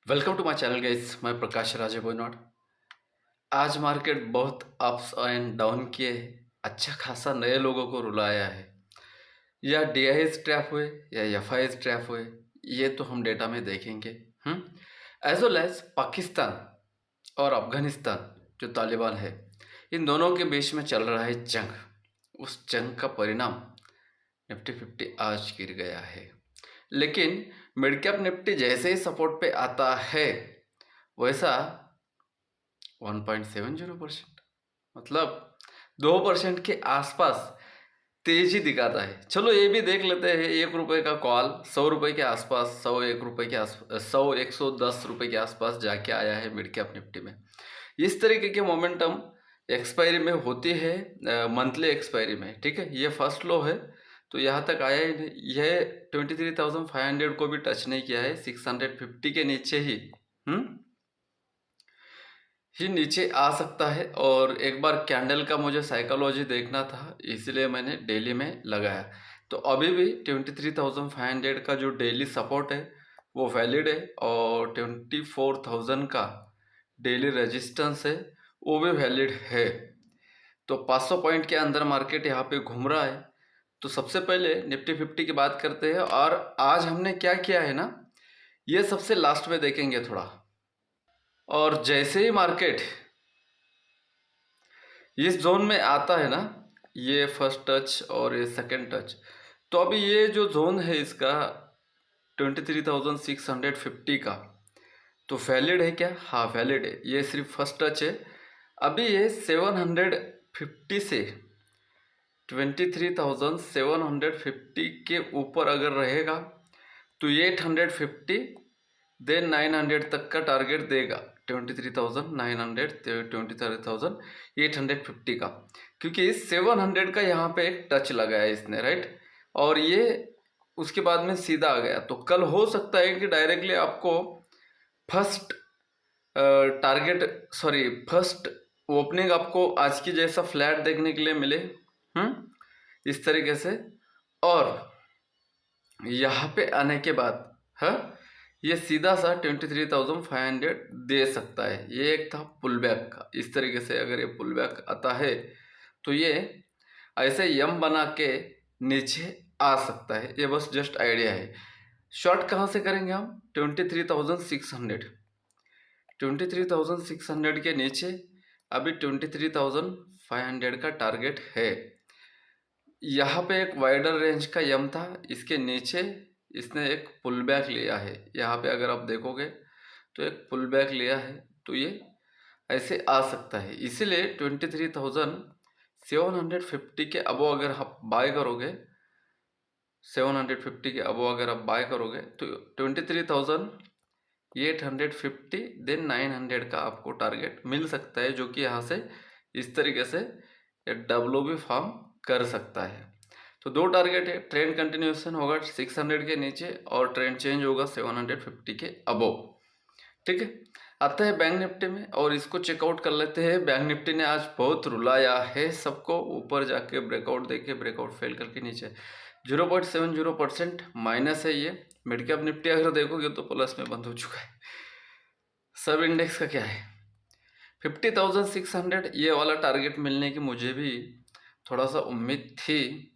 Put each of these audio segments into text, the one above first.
Welcome to my channel guys. मैं प्रकाश राजे बोयनॉट। आज market बहुत अप्स एंड डाउन किए है, अच्छा खासा नए लोगों को रुलाया है। या डीआईएस ट्रैप हुए या एफआईएस ट्रैप हुए, ये तो हम डेटा में देखेंगे। एज वेल एज पाकिस्तान और अफगानिस्तान जो तालिबान है, इन दोनों के बीच में चल रहा है जंग। उस जंग का परिणाम निफ्टी 50 आज गिर गया है। लेकिन मिड कैप निफ्टी जैसे ही सपोर्ट पे आता है, वैसा 1.70% मतलब 2% के आसपास तेजी दिखाता है। चलो ये भी देख लेते हैं, 1 रुपये का कॉल 100 रुपये के आसपास, 101 रुपये के आसपास, 110 रुपये के आसपास जाके आया है मिड कैप निफ्टी में। इस तरीके के मोमेंटम एक्सपायरी में होती है, मंथली एक्सपायरी में। ठीक है, ये फर्स्ट लो है तो यहाँ तक आया ही नहीं। यह 23,500 को भी टच नहीं किया है, 650 के नीचे ही नीचे आ सकता है। और एक बार कैंडल का मुझे साइकोलॉजी देखना था, इसलिए मैंने डेली में लगाया। तो अभी भी 23,500 का जो डेली सपोर्ट है वो वैलिड है, और 24,000 का डेली रेजिस्टेंस है वो भी वैलिड है। तो 500 पॉइंट के अंदर मार्केट यहाँ पे घूम रहा है। तो सबसे पहले निफ्टी 50 की बात करते हैं, और आज हमने क्या किया है ना, ये सबसे लास्ट में देखेंगे थोड़ा। और जैसे ही मार्केट इस जोन में आता है ना, ये फर्स्ट टच और ये सेकंड टच, तो अभी ये जो जोन है इसका 23,650 का, तो वैलिड है क्या? हाँ वैलिड है। ये सिर्फ फर्स्ट टच है। अभी ये 750 से 23,750 के ऊपर अगर रहेगा तो 850 देन 900 तक का टारगेट देगा। 23,900 23,850 का, क्योंकि 700 का यहाँ पे एक टच लगाया इसने, राइट। और ये उसके बाद में सीधा आ गया। तो कल हो सकता है कि डायरेक्टली आपको फर्स्ट फर्स्ट ओपनिंग आपको आज की जैसा फ्लैट देखने के लिए मिले, इस तरीके से। और यहाँ पे आने के बाद ये सीधा सा 23,500 दे सकता है। ये एक था पुल बैक का। इस तरीके से अगर ये पुल बैक आता है तो ये ऐसे यम बना के नीचे आ सकता है। ये बस जस्ट आइडिया है। शॉर्ट कहाँ से करेंगे हम? 23,600 के नीचे अभी 23,500 का टारगेट है। यहाँ पे एक वाइडर रेंज का यम था, इसके नीचे इसने एक पुल बैक लिया है। यहाँ पे अगर आप देखोगे तो एक पुल बैक लिया है, तो ये ऐसे आ सकता है। इसीलिए 23,750 के अबो अगर आप बाय करोगे, 750 के अबो अगर आप बाय करोगे तो 23,850 देन 900 का आपको टारगेट मिल सकता है, जो कि यहाँ से इस तरीके से एक डब्ल्यू भी फॉर्म कर सकता है। तो दो टारगेट है, ट्रेंड कंटिन्यूएशन होगा 600 के नीचे और ट्रेंड चेंज होगा 750 के अबव। ठीक है, आता है बैंक निफ्टी में और इसको चेकआउट कर लेते हैं। बैंक निफ्टी ने आज बहुत रुलाया है सबको, ऊपर जाके ब्रेकआउट देके ब्रेकआउट फेल करके नीचे 0.70% माइनस है। ये मिड कैप निफ्टी अगर देखोगे तो प्लस में बंद हो चुका है। सब इंडेक्स का क्या है, 50,600 ये वाला टारगेट मिलने की मुझे भी थोड़ा सा उम्मीद थी,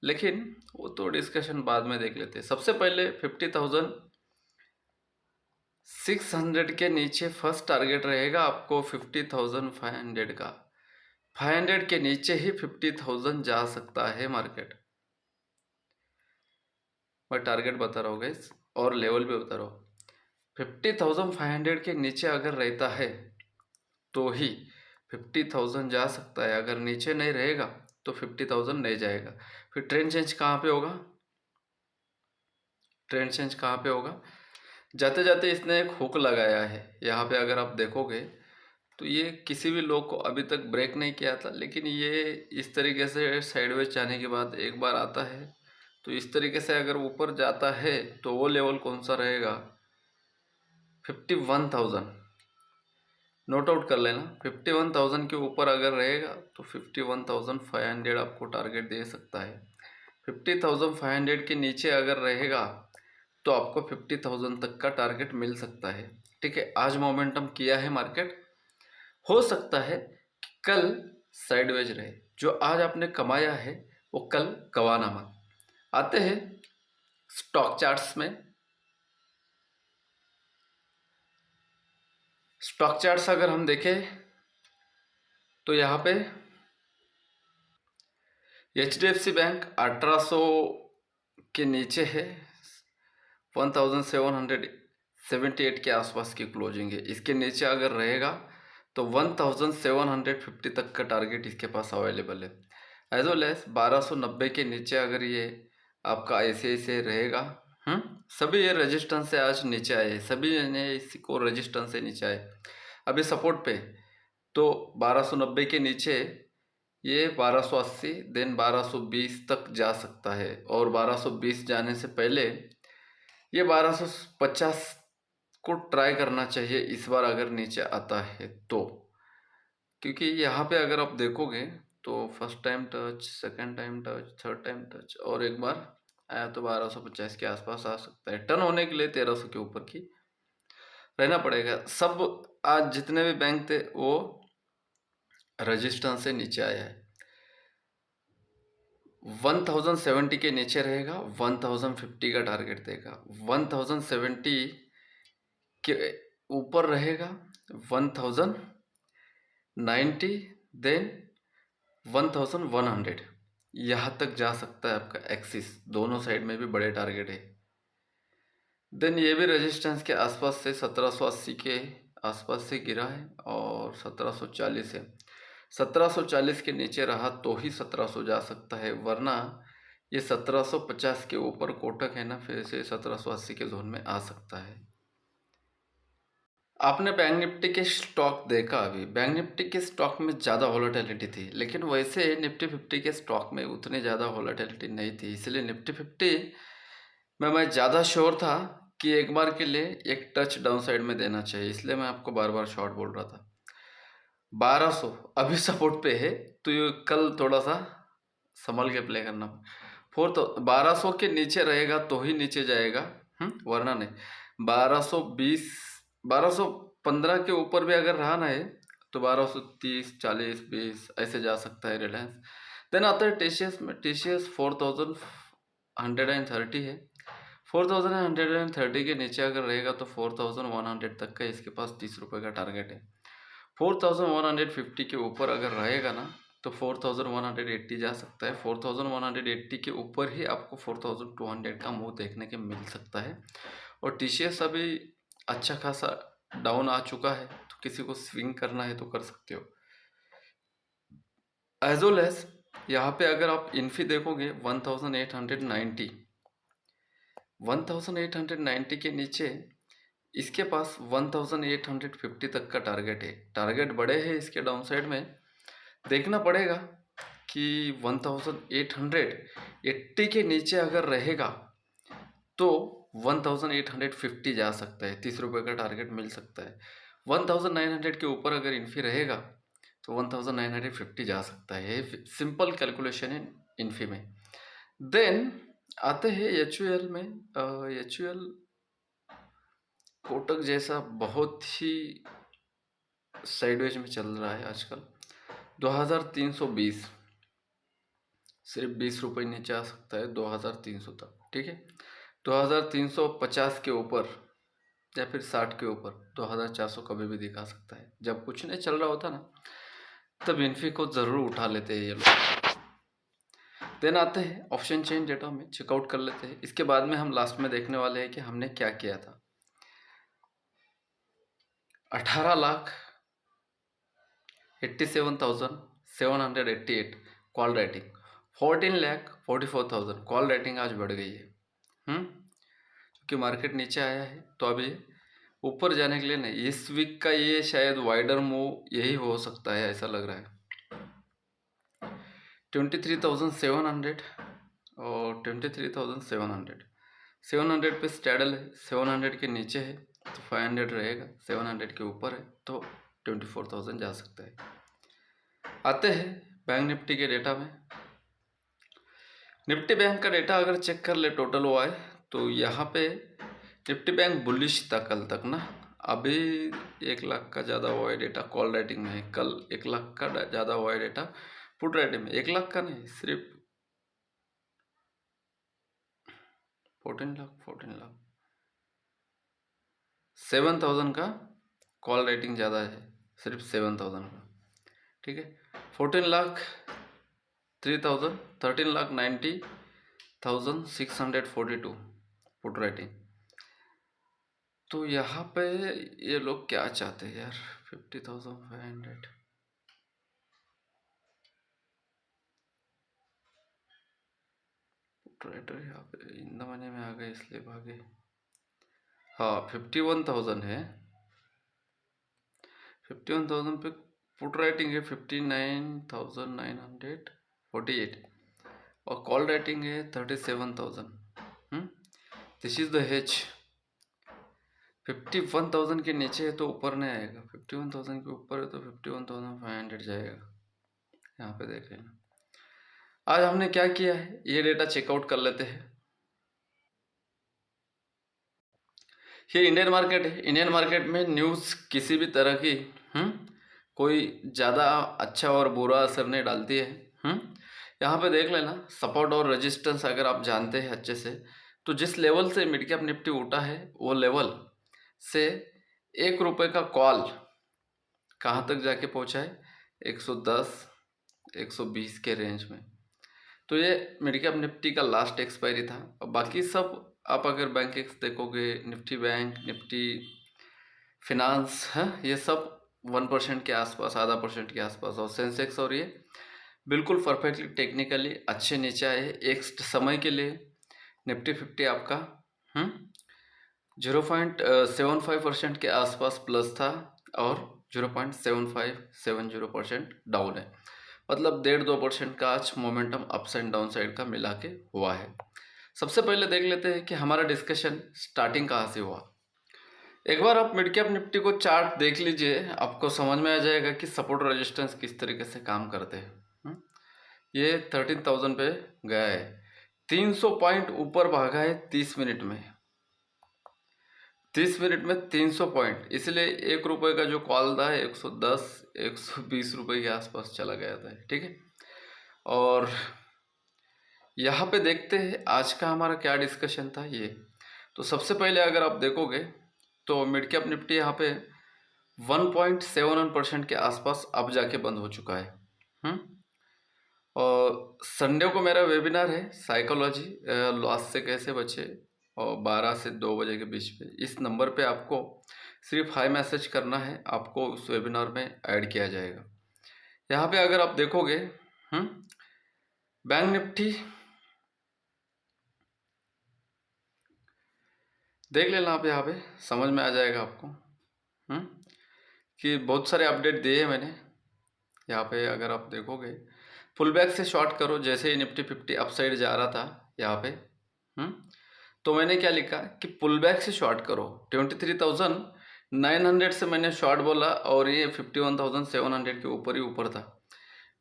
लेकिन वो तो डिस्कशन बाद में देख लेते हैं। सबसे पहले 50,600 के नीचे फर्स्ट टारगेट रहेगा आपको 50,500 का। 500 के नीचे ही 50,000 जा सकता है मार्केट। मैं टारगेट बता रहा हूँ गाइस और लेवल भी बता रहा हूँ। 50,500 के नीचे अगर रहता है तो ही 50,000 जा सकता है। अगर नीचे नहीं रहेगा तो 50,000 नहीं जाएगा। फिर ट्रेंड चेंज कहाँ पे होगा? ट्रेंड चेंज कहाँ पे होगा? जाते जाते इसने एक हुक लगाया है यहाँ पे। अगर आप देखोगे तो ये किसी भी लो को अभी तक ब्रेक नहीं किया था, लेकिन ये इस तरीके से साइडवेज जाने के बाद एक बार आता है। तो इस तरीके से अगर ऊपर जाता है तो वो लेवल कौन सा रहेगा? 51,000। नोट आउट कर लेना। 51,000 के ऊपर अगर रहेगा तो 51,500 आपको टारगेट दे सकता है। 50,500 के नीचे अगर रहेगा तो आपको 50,000 तक का टारगेट मिल सकता है। ठीक है, आज मोमेंटम किया है मार्केट, हो सकता है कि कल साइडवेज रहे। जो आज आपने कमाया है वो कल गवाना मत। आते हैं स्टॉक चार्ट्स में। स्टॉक चार्ट्स अगर हम देखें तो यहाँ पे HDFC बैंक 1800 के नीचे है, 1778 के आसपास की क्लोजिंग है। इसके नीचे अगर रहेगा तो 1750 तक का टारगेट इसके पास अवेलेबल है। एज वेल एज 1290 के नीचे अगर ये आपका ऐसे रहेगा, सभी ये रेजिस्टेंस से आज नीचे आए, सभी ने इसको रेजिस्टेंस से नीचे आए, अभी सपोर्ट पे। तो 1290 के नीचे ये 1280 देन 1220 तक जा सकता है, और 1220 जाने से पहले ये 1250 को ट्राई करना चाहिए इस बार अगर नीचे आता है तो। क्योंकि यहाँ पे अगर आप देखोगे तो first time touch, second time touch, third time touch, और एक बार आया तो 1250 के आसपास आ सकता है। टर्न होने के लिए 1300 के ऊपर की रहना पड़ेगा। सब आज जितने भी बैंक थे वो रेजिस्टेंस से नीचे आया है। 1070 के नीचे रहेगा, 1050 का टारगेट देगा। 1070 के ऊपर रहेगा 1090 देन 1100, यहाँ तक जा सकता है आपका एक्सिस। दोनों साइड में भी बड़े टारगेट है। देन ये भी रेजिस्टेंस के आसपास से 1780 के आसपास से गिरा है, और 1740 है। 1740 के नीचे रहा तो ही 1700 जा सकता है, वरना ये 1750 के ऊपर कोटक है ना, फिर से 1780 के जोन में आ सकता है। आपने बैंक निफ्टी के स्टॉक देखा, अभी बैंक निफ्टी के स्टॉक में ज़्यादा वॉलेटिलिटी थी, लेकिन वैसे निफ्टी 50 के स्टॉक में उतनी ज़्यादा वॉलेटिलिटी नहीं थी। इसलिए निफ्टी 50 में मैं ज़्यादा श्योर था कि एक बार के लिए एक टच डाउन साइड में देना चाहिए, इसलिए मैं आपको बार बार शॉर्ट बोल रहा था। 1200 अभी सपोर्ट पे है, तो ये कल थोड़ा सा संभल के प्ले करना। 1200 के नीचे रहेगा तो ही नीचे जाएगा, वरना नहीं। 1220 1215 के ऊपर भी अगर रहा ना है तो 1230, 40, 20 ऐसे जा सकता है रिलायंस। देन आता है टीसीएस में। टीसीएस 4130 है। 4130 के नीचे अगर रहेगा तो 4100 तक का इसके पास 30 रुपये का टारगेट है। 4150 के ऊपर अगर रहेगा ना तो 4180 जा सकता है। 4180 के ऊपर ही आपको 4200 का मूव देखने के मिल सकता है। और टीसीएस अभी अच्छा खासा डाउन आ चुका है, तो किसी को स्विंग करना है तो कर सकते हो। एज वेल एज यहाँ पे अगर आप इन्फी देखोगे 1890 के नीचे इसके पास 1850 तक का टारगेट है। टारगेट बड़े हैं इसके डाउन साइड में, देखना पड़ेगा कि 1880 के नीचे अगर रहेगा तो 1850 जा सकता है, 30 रुपये का टारगेट मिल सकता है। 1900 के ऊपर अगर इन्फी रहेगा तो 1950 जा सकता है। ये सिंपल कैलकुलेशन है इन्फी में। देन आते हैं HUL में। HUL कोटक जैसा बहुत ही साइडवेज में चल रहा है आजकल। 2320 सिर्फ 20 रुपये नीचे आ सकता है 2300 तक। ठीक है, 2350 के ऊपर या फिर 60 के ऊपर 2400 कभी भी दिखा सकता है। जब कुछ नहीं चल रहा होता ना, तब इन्फी को ज़रूर उठा लेते हैं ये लोग। देन आते हैं ऑप्शन चेन डेटा में, चेकआउट कर लेते हैं। इसके बाद में हम लास्ट में देखने वाले हैं कि हमने क्या किया था। 18,87,788 कॉल रेटिंग, 14,44,000 कॉल रेटिंग आज बढ़ गई है। क्योंकि मार्केट नीचे आया है तो अभी ऊपर जाने के लिए नहीं, इस वीक का ये शायद वाइडर मूव यही हो सकता है, ऐसा लग रहा है। 23,700 और 23,700 700 पे स्टैडल है, 700 के नीचे है तो 500 रहेगा, 700 के ऊपर है तो 24,000 जा सकता है। आते हैं बैंक निफ्टी के डेटा में। निफ्टी बैंक का डेटा अगर चेक कर ले टोटल हुआ है तो यहाँ पे निफ्टी बैंक बुलिश था कल तक ना, अभी 1 लाख का ज़्यादा हुआ डेटा कॉल राइटिंग में है, कल 1 लाख का ज़्यादा हुआ डेटा पुट राइटिंग में, 1 लाख का नहीं, सिर्फ 14 लाख 7,000 का कॉल रेटिंग ज़्यादा है, सिर्फ 7,000 का, ठीक है। 14 लाख 3,000 13,90,642 पुट राइटिंग। तो यहाँ पे ये लोग क्या चाहते हैं यार, 50,500 पुट राइटर यहाँ पे इन द मनी में आ गए इसलिए भागे। हाँ 51,000 है, 51,000 पे पुट राइटिंग है 59,948 और कॉल राइटिंग है 37,000। This is the hedge. 51,000 के नीचे है तो ऊपर नहीं आएगा, 51,000 के ऊपर है तो 51,500 जाएगा। यहाँ पे देख लेना। आज हमने क्या किया है, ये डेटा चेकआउट कर लेते हैं। ये इंडियन मार्केट है, इंडियन मार्केट में न्यूज़ किसी भी तरह की कोई ज़्यादा अच्छा और बुरा असर नहीं डालती है। यहाँ पे देख लेना, सपोर्ट और रेजिस्टेंस अगर आप जानते हैं अच्छे से, तो जिस लेवल से मिड कैप निफ्टी उठा है वो लेवल से 1 रुपये का कॉल कहाँ तक जाके पहुँचा है, 110 120 के रेंज में। तो ये मिड कैप निफ्टी का लास्ट एक्सपायरी था। और बाकी सब आप अगर बैंक एक्स देखोगे, निफ्टी बैंक, निफ्टी फिनांस है, ये सब 1% के आसपास, आधा परसेंट के आसपास, और सेंसेक्स और ये बिल्कुल परफेक्टली टेक्निकली अच्छे नीचे आए। एक समय के लिए निफ्टी 50 आपका 0.75% के आसपास प्लस था और 0.7570% डाउन है, मतलब 1.5-2% का आज momentum ups and down side का मिला के हुआ है। सबसे पहले देख लेते हैं कि हमारा डिस्कशन स्टार्टिंग कहाँ से हुआ। एक बार आप मिड कैप निफ्टी को चार्ट देख लीजिए, आपको समझ में आ जाएगा कि सपोर्ट रेजिस्टेंस किस तरीके से काम करते हैं। ये 13,000 पे गया है, 300 पॉइंट ऊपर भागा है 30 मिनट में, 30 मिनट में 300 पॉइंट, इसलिए 1 रुपये का जो कॉल था 110 120 रुपये के आसपास चला गया था, ठीक है। और यहाँ पे देखते हैं आज का हमारा क्या डिस्कशन था ये। तो सबसे पहले अगर आप देखोगे तो मिड कैप निफ्टी यहाँ पे 1.71% के आसपास अब जाके बंद हो चुका है। और संडे को मेरा वेबिनार है साइकोलॉजी लॉस से कैसे बचे, और 12 से 2 बजे के बीच में। इस नंबर पे आपको सिर्फ हाई मैसेज करना है, आपको उस वेबिनार में ऐड किया जाएगा। यहाँ पे अगर आप देखोगे बैंक निफ्टी देख लेना आप, यहाँ पे समझ में आ जाएगा आपको कि बहुत सारे अपडेट दिए हैं मैंने। यहाँ पे अगर आप देखोगे पुल बैक से शॉर्ट करो, जैसे ही निफ्टी 50 अपसाइड जा रहा था यहाँ पे तो मैंने क्या लिखा कि पुल बैक से शॉर्ट करो। 23,900 से मैंने शॉर्ट बोला और ये 51,700 के ऊपर ही ऊपर था।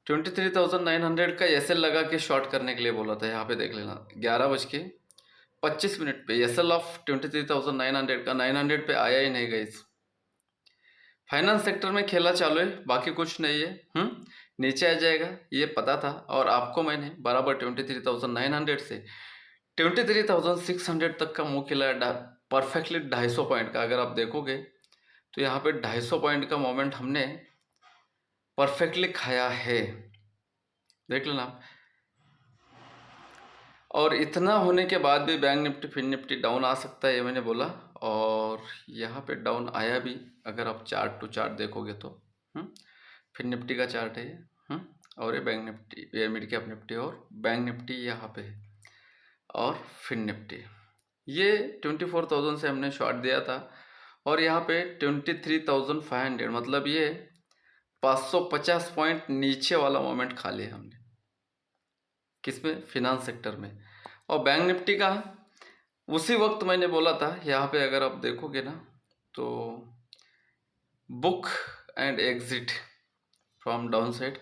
23,900 का एसएल लगा के शॉर्ट करने के लिए बोला था। यहाँ पे देख लेना 11:25 पे एसएल ऑफ 23,900 का 900 पे आया ही नहीं गई। फाइनेंस सेक्टर में खेला चालू है, बाकी कुछ नहीं है। नीचे आ जाएगा ये पता था, और आपको मैंने बराबर 23,900 से 23,600 तक का मुंह खिलाया परफेक्टली 250 पॉइंट का। अगर आप देखोगे तो यहाँ पे 250 पॉइंट का मोमेंट हमने परफेक्टली खाया है, देख लेना आप। और इतना होने के बाद भी Bank Nifty Fin Nifty down आ सकता है, ये मैंने बोला, और यहाँ पे डाउन आया भी। अगर आप चार्ट टू चार्ट देखोगे तो फिन निफ्टी का चार्ट है ये, और ये बैंक निफ्टी, ये मिड कैप निफ्टी और बैंक निफ्टी यहाँ पे है, और फिन निफ्टी ये 24,000 से हमने शॉर्ट दिया था, और यहाँ पे 23,500, मतलब ये 550 पॉइंट नीचे वाला मोमेंट खा लिया हमने, किसमें, फिनांस सेक्टर में। और बैंक निफ्टी का उसी वक्त मैंने बोला था, यहाँ पे अगर आप देखोगे ना तो book and exit from down side,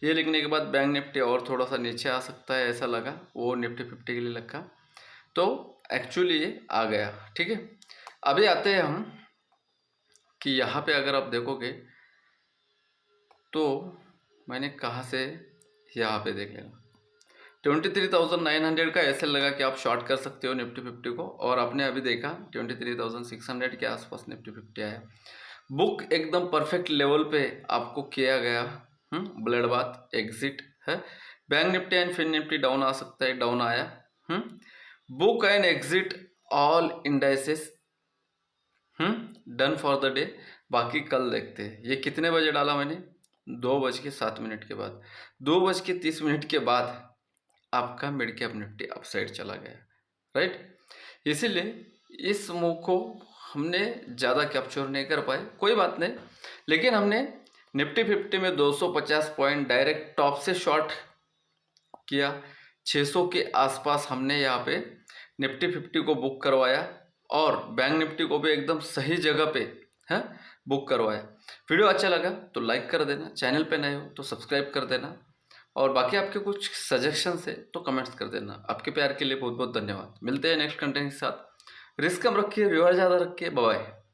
ये लिखने के बाद बैंक निफ्टी और थोड़ा सा नीचे आ सकता है ऐसा लगा, वो निफ्टी 50 के लिए लगा। तो एक्चुअली ये आ गया। ठीक है, अभी आते हैं हम कि यहाँ पे अगर आप देखोगे तो मैंने कहाँ से यहाँ पे देख लेना 23,900 का ऐसे लगा कि आप शॉर्ट कर सकते हो निफ्टी 50 को, और आपने अभी देखा 23,600 के आसपास निफ्टी 50 आया। बुक एकदम परफेक्ट लेवल पे आपको किया गया, ब्लड बाथ एग्जिट है। Bank Nifty and Fin Nifty down आ सकता है, डाउन आया। Book and exit all indices done for the day. बाकी कल देखते हैं। ये कितने बजे डाला मैंने? 2:07 के बाद, 2:30 के बाद आपका मिड कैप निफ्टी अपसाइड चला गया, राइट। इसीलिए इस मूव को हमने ज़्यादा कैप्चर नहीं कर पाए, कोई बात नहीं, लेकिन हमने निफ्टी 50 में 250 पॉइंट डायरेक्ट टॉप से शॉर्ट किया। 600 के आसपास हमने यहाँ पे निफ्टी 50 को बुक करवाया, और बैंक निफ्टी को भी एकदम सही जगह पे है बुक करवाया। वीडियो अच्छा लगा तो लाइक कर देना, चैनल पे नए हो तो सब्सक्राइब कर देना, और बाकी आपके कुछ सजेशंस है तो कमेंट्स कर देना। आपके प्यार के लिए बहुत बहुत धन्यवाद। मिलते हैं नेक्स्ट कंटेंट के साथ। रिस्क कम रखिए, रिवार्ड ज़्यादा रखिए। Bye bye.